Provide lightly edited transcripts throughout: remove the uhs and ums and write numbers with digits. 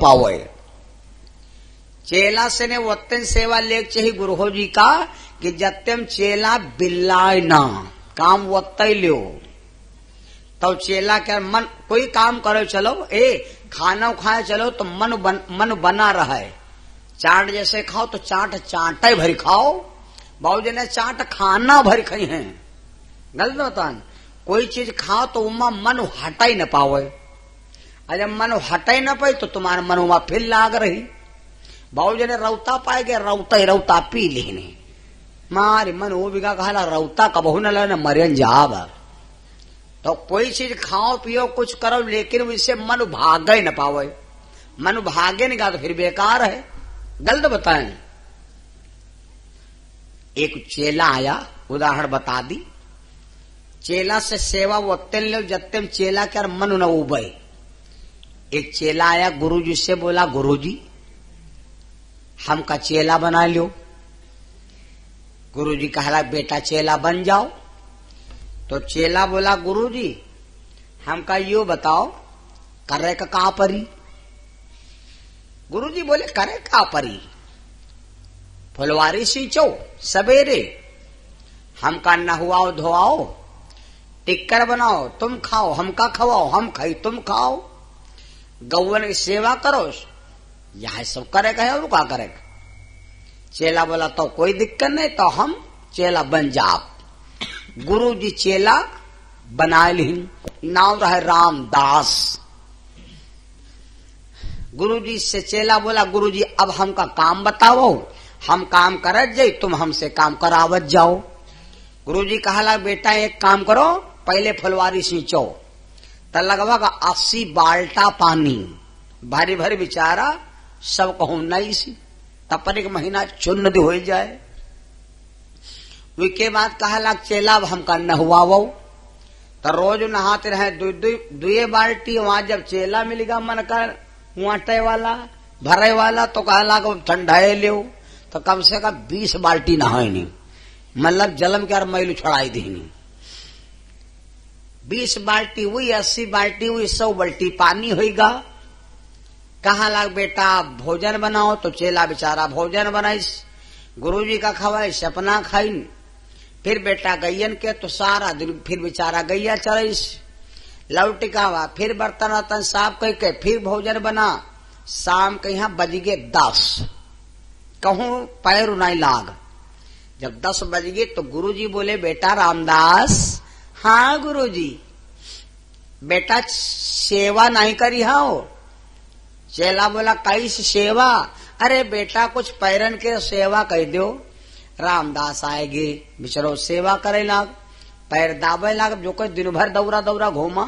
पावे चेला से ने वत्तन सेवा लेक चाहिए गुरुहो जी का कि जत्यम चेला बिल्लाय ना काम वत्तई लियो तो चेला क्या मन कोई काम करो चलो खाना खाए चलो तो मन बना रहा है। चाट जैसे खाओ तो चाट चाटे भरी खाओ, बाबूजी ने चाट खाना भरी खाई है। गलत होता कोई चीज खाओ तो उमा मन हटा ही न पावे, और जब मन हटा ही न पाई तो तुम्हारा मन उमा फिर लाग रही। बाबूजी ने रौता पाए गए रौता ही रौता पी लेने मारे मन वो बिगा कहा रौता कबहू न लेना मरियन जाब। तो कोई चीज खाओ पियो कुछ करो लेकिन उससे मन भागे न पावे, मन भागे नहीं गा तो फिर बेकार है। गलत बताएं। एक चेला आया, उदाहरण बता दी। चेला से सेवा वो लो जत्ते चेला क्या मन न उबे। एक चेला आया गुरुजी से बोला गुरुजी हमका चेला बना लो। गुरुजी कहला बेटा चेला बन जाओ। तो चेला बोला गुरुजी हमका यो बताओ करे का कहां परी। गुरुजी बोले करे का परी फुलवारी सींचो सवेरे, हमका नहुआओ धोआओ, टिक्कर बनाओ तुम खाओ, हमका खवाओ हम खाई तुम खाओ, गौवन की सेवा करो, यह सब करेगा है और क्या करेगा। चेला बोला तो कोई दिक्कत नहीं, तो हम चेला बन जाओ। गुरुजी चेला बना ली, नाम रहे रामदास। गुरुजी से चेला बोला गुरुजी अब हमका काम बताओ, हम काम करत जाई तुम हमसे काम करावत जाओ। गुरुजी कहला बेटा एक काम करो पहले फुलवारी सींचो। तो लगभग 80 बाल्टा पानी भारी भारी बेचारा सब कहूं नहीं सी तब पर एक महीना चुन्न हो जाए। उसके बाद कहला चेला हमका नहुआवो। तो रोज नहाते रहे दुए बाल्टी। वहां जब चेला मिलेगा मन कर वाटे वाला भरे वाला तो कहला ठंडाए लियो। तो कम से कम 20 बाल्टी नहाए नहीं, मतलब जलम के मैल छड़ाई देनी। 20 बाल्टी हुई 80 बाल्टी हुई 100 बाल्टी पानी होगा। कहा लाग बेटा भोजन बनाओ। तो चेला बेचारा भोजन बनाइस, गुरुजी का खवाइस अपना खाई। फिर बेटा गैयन के तो सारा दिन फिर बेचारा गैया चराइस, लौटिकावा फिर बर्तन वर्तन साफ करके फिर भोजन बना। शाम के यहाँ बज गए 10, कहूं पैर नहीं लाग। जब 10 बज गए तो गुरुजी बोले बेटा रामदास। हाँ गुरुजी। बेटा सेवा नहीं करी हो। चेला बोला कैसे सेवा। अरे बेटा कुछ पैरन के सेवा कह दो। रामदास आएगे बिचरो सेवा करे लाग, पैर दाबे लाग। जो कोई दिन भर दौरा दौरा घूमा,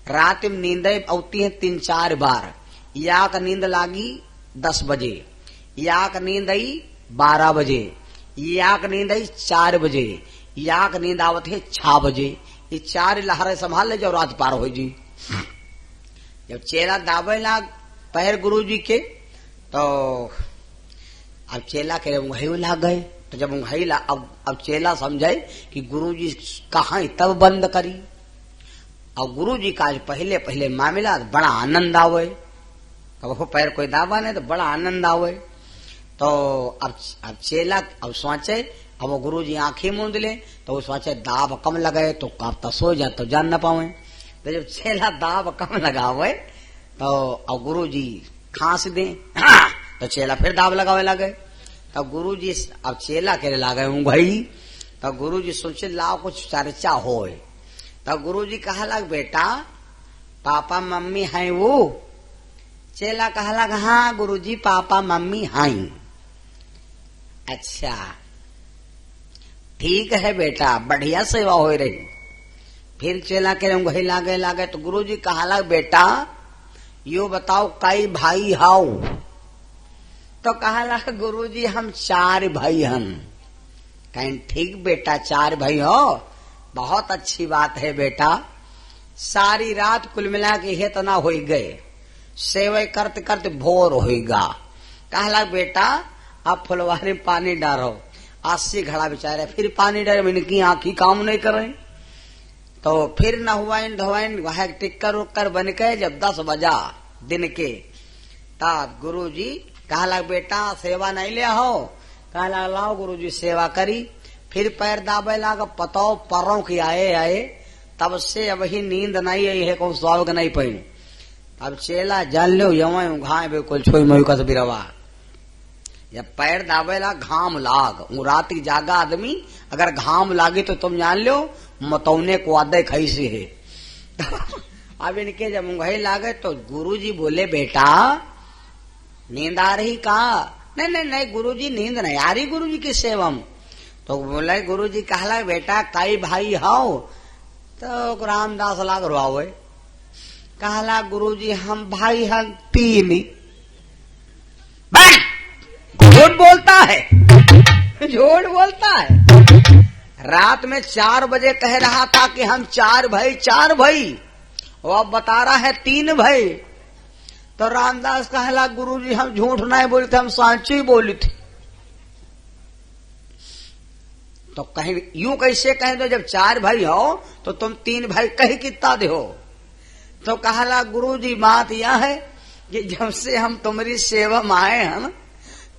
रात में नींद आती है 3-4 बार। या का नींद लागी 10 बजे, या का नींद आई 12 बजे, या का नींद आई 4 बजे, या का नींद आवत है 6 बजे। ये 4 लहरें संभाल ले जाओ रात पार हो जी। जब चेला दाबे लाग पैर गुरुजी के तो अब चेला के ऊँघई लाग गए। तो जब ऊँघई अब चेला समझे कि गुरुजी कहाँ तब बंद करी। और गुरुजी का पहले पहले मामला बड़ा आनंद आवे, कब पैर कोई दाबा नहीं तो बड़ा आनंद आवे। तो अब चेला अब सोचे, अब वो गुरुजी आंखें मूंद ले तो वो सोचे दाब कम लगाए तो कब तक सो जाए तो जान न पावे। तो जब चेला दाब कम लगावे तो अब गुरुजी खांस दे तो चेला फिर दाब लगावे लगे। तो गुरुजी अब चेला के लागे ऊँघई। तो गुरुजी सोचे लाओ कुछ चर्चा होए। तो गुरुजी कहा लग बेटा पापा मम्मी हैं वो। चेला कहा लग हाँ गुरुजी पापा मम्मी हैं। अच्छा ठीक है बेटा बढ़िया सेवा हो रही। फिर चेला के ऊँघई लागे तो गुरुजी कहा लग बेटा यो बताओ कई भाई हाउ। तो कहा गुरुजी हम 4 भाई हम। कहें ठीक बेटा 4 भाई हो, बहुत अच्छी बात है बेटा। सारी रात कुल मिला के इतना हो गए, सेवा करते करते भोर होगा। कहला बेटा अब फुलवारी में पानी डालो। 80 घड़ा बेचारे फिर पानी डाले, इनकी आंखी काम नहीं कर रहे। तो फिर नहवाइन धोवाइन वह टिक्कर उक्कर बन के जब 10 बजा दिन के तब गुरुजी कहा लग बेटा सेवा नहीं ले हो, कहा लग लाओ गुरुजी सेवा करी। फिर पैर दाबे लाग पतो परों की आए तब से अब ही नींद नहीं आई है, कौन स्वाग नहीं पड़ी। अब चेला जान लो यवा घाय बिल्कुल छोई मयू कस बिरवा। जब पैर दाबेला घाम लाग रात की जागा आदमी अगर घाम लागे तो तुम जान लो मतौने को आदे खई से है। अब इनके जब मुंगही लागे तो गुरुजी बोले बेटा नींद आ रही कहा? नहीं गुरुजी नींद नहीं आ रही गुरुजी की सेवा में। तो बोले गुरुजी कहला बेटा कई भाई हाओ? तो रामदास लाग रुआवे। कहला गुरुजी हम भाई हम 3। झूठ बोलता है, झूठ बोलता है। रात में 4 बजे कह रहा था कि हम 4 भाई और अब बता रहा है 3 भाई। तो रामदास कहला गुरुजी हम झूठ नहीं बोलते, हम सांची बोली थी। तो कहीं यूं कैसे कह दो जब 4 भाई हो तो तुम 3 भाई कहीं कितना दे हो? तो कहला गुरुजी बात यह है कि जब से हम तुम्हारी सेवा में आए हैं ना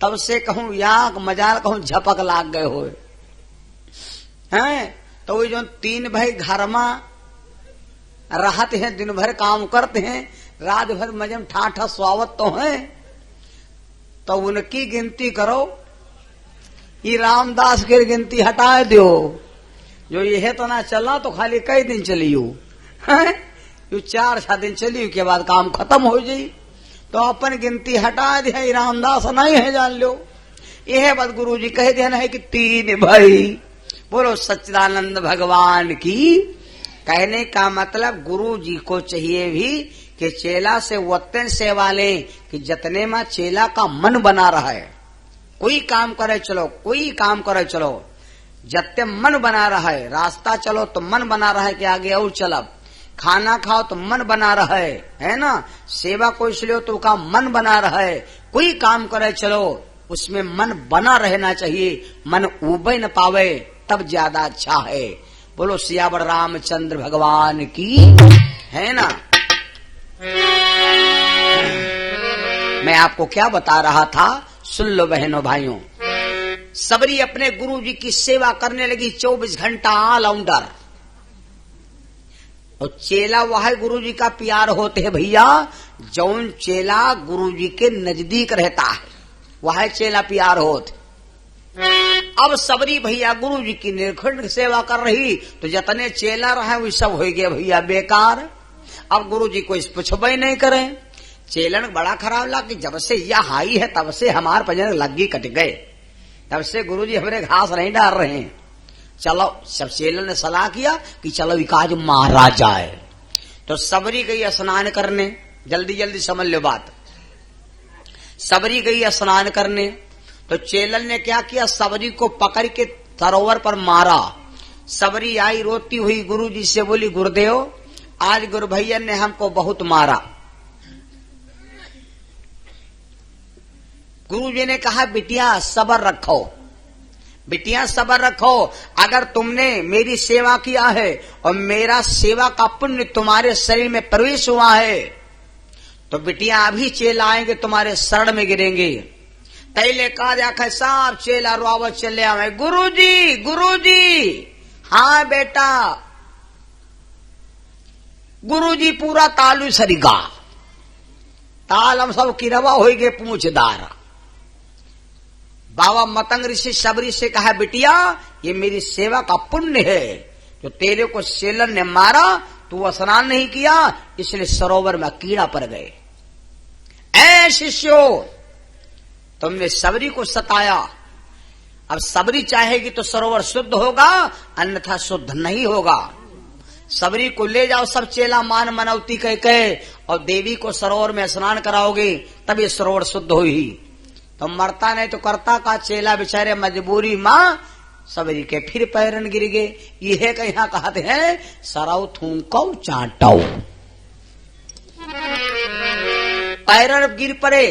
तब से कहूं याक मजाल कहूं झपक लाग गए हो हैं। तो वो जो 3 भाई घर में रहते हैं, दिन भर काम करते हैं, रात भर मजम ठाठा स्वावत तो है, तो उनकी गिनती करो। ये रामदास की गिनती हटा दो जो ये तो ना चला तो खाली कई दिन चलियो है, 4-6 दिन चलियो के बाद काम खत्म हो जाई। तो अपन गिनती हटा दे, रामदास नहीं है जान लो। यह बात गुरु जी कह देना है कि 3 भाई। बोलो सच्चिदानंद भगवान की। कहने का मतलब गुरु जी को चाहिए भी कि चेला से वतन सेवा ले कि जतने में चेला का मन बना रहा है। कोई काम करे चलो, कोई काम करे चलो, जत्ते मन बना रहा है। रास्ता चलो तो मन बना रहा है कि आगे और चलब। खाना खाओ तो मन बना रहा है ना। सेवा को इसलिए तो का मन बना रहा है। कोई काम करे चलो उसमें मन बना रहना चाहिए, मन उबे न पावे तब ज्यादा अच्छा है। बोलो सियावर रामचंद्र भगवान की, है ना। मैं आपको क्या बता रहा था, सुन लो बहनों भाइयों। सबरी अपने गुरु जी की सेवा करने लगी 24 घंटा ऑलराउंडर। और चेला वह गुरु जी का प्यार होते है भैया, जौन चेला गुरु जी के नजदीक रहता है वह चेला प्यार होते। अब सबरी भैया गुरु जी की निर्खंड सेवा कर रही तो जतने चेला रहे वो सब हो गए भैया बेकार। अब गुरु जी को इस पुछबे नहीं करे। चेलन बड़ा खराब लगा कि जब से यह आई है तब से हमार पजन लग्गी कट गए, तब से गुरु जी हमारे घास नहीं डाल रहे हैं। चलो सब चेलन ने सलाह किया कि चलो विकाज मारा जाए। तो सबरी गई स्नान करने, जल्दी जल्दी समझ लो बात। सबरी गई स्नान करने तो चेलन ने क्या किया, सबरी को पकड़ के सरोवर पर मारा। सबरी आई रोती हुई गुरु जी से बोली गुरुदेव आज गुरु भैया ने हमको बहुत मारा। गुरु जी ने कहा बिटिया सबर रखो, बिटिया सबर रखो। अगर तुमने मेरी सेवा किया है और मेरा सेवा का पुण्य तुम्हारे शरीर में प्रवेश हुआ है तो बिटिया अभी चेला आएंगे तुम्हारे शरण में गिरेंगे। तैले कहा जाकर साहब चेला रुआवत चले आवे, गुरुजी गुरुजी। हाँ बेटा। गुरुजी पूरा तालू सरिगा, ताल हम सब किरवा हो गए पूछदार। बाबा मतंग ऋषि सबरी से कहा बिटिया ये मेरी सेवा का पुण्य है, जो तेरे को सेलन ने मारा तू स्नान नहीं किया इसलिए सरोवर में कीड़ा पड़ गए। ऐ शिष्यो तुमने सबरी को सताया, अब सबरी चाहेगी तो सरोवर शुद्ध होगा अन्यथा शुद्ध नहीं होगा। सबरी को ले जाओ सब चेला मान मनौती कह के और देवी को सरोवर में स्नान कराओगे तब ये सरोवर शुद्ध होगी। तो मरता नहीं तो करता का चेला बेचारे मजबूरी मां सबरी के फिर पैरन गिर गए। ये कहीं कहते हैं सराउ थूको चाटो, पैरन गिर पड़े।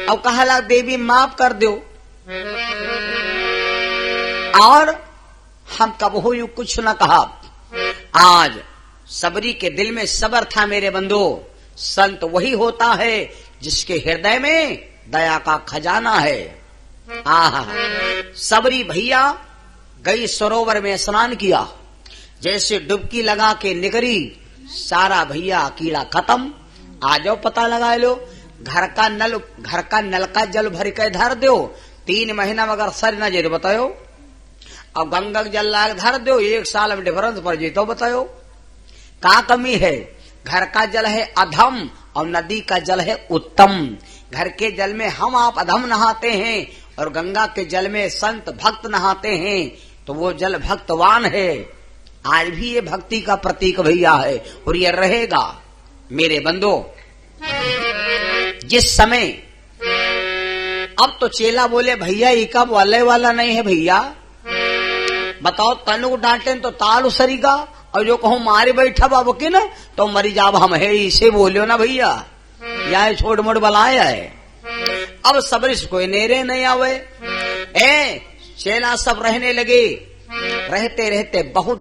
अब कहला देवी माफ कर दो और हम कबहू यू कुछ न कहा। आज सबरी के दिल में सबर था मेरे बंधु। संत वही होता है जिसके हृदय में दया का खजाना है। आहा, सबरी भैया गई सरोवर में स्नान किया, जैसे डुबकी लगा के निकली, सारा भैया कीड़ा खत्म। आ जाओ पता लगा लो, घर का नल का जल भर के धर दो, 3 महीना में अगर सर न जे बतायो, अब गंगा जल लाग धर दो, 1 साल में डिफरेंस पड़ जाए तो बतायो का कमी है। घर का जल है अधम और नदी का जल है उत्तम। घर के जल में हम आप अधम नहाते हैं और गंगा के जल में संत भक्त नहाते हैं, तो वो जल भक्तवान है। आज भी ये भक्ति का प्रतीक भैया है और ये रहेगा। मेरे बंदो, जिस समय अब तो चेला बोले भैया ये कब वाले वाला नहीं है भैया, बताओ तनु डांटे तो ताल सरीगा, और जो कहूं मारे बैठा बाबू की ना तो मरी जाब हम है, इसे बोलियो ना भैया, या छोड़ मोड़ बलाया है। अब सबरिश कोई नेरे नहीं आवे, चेला सब रहने लगे। रहते रहते बहुत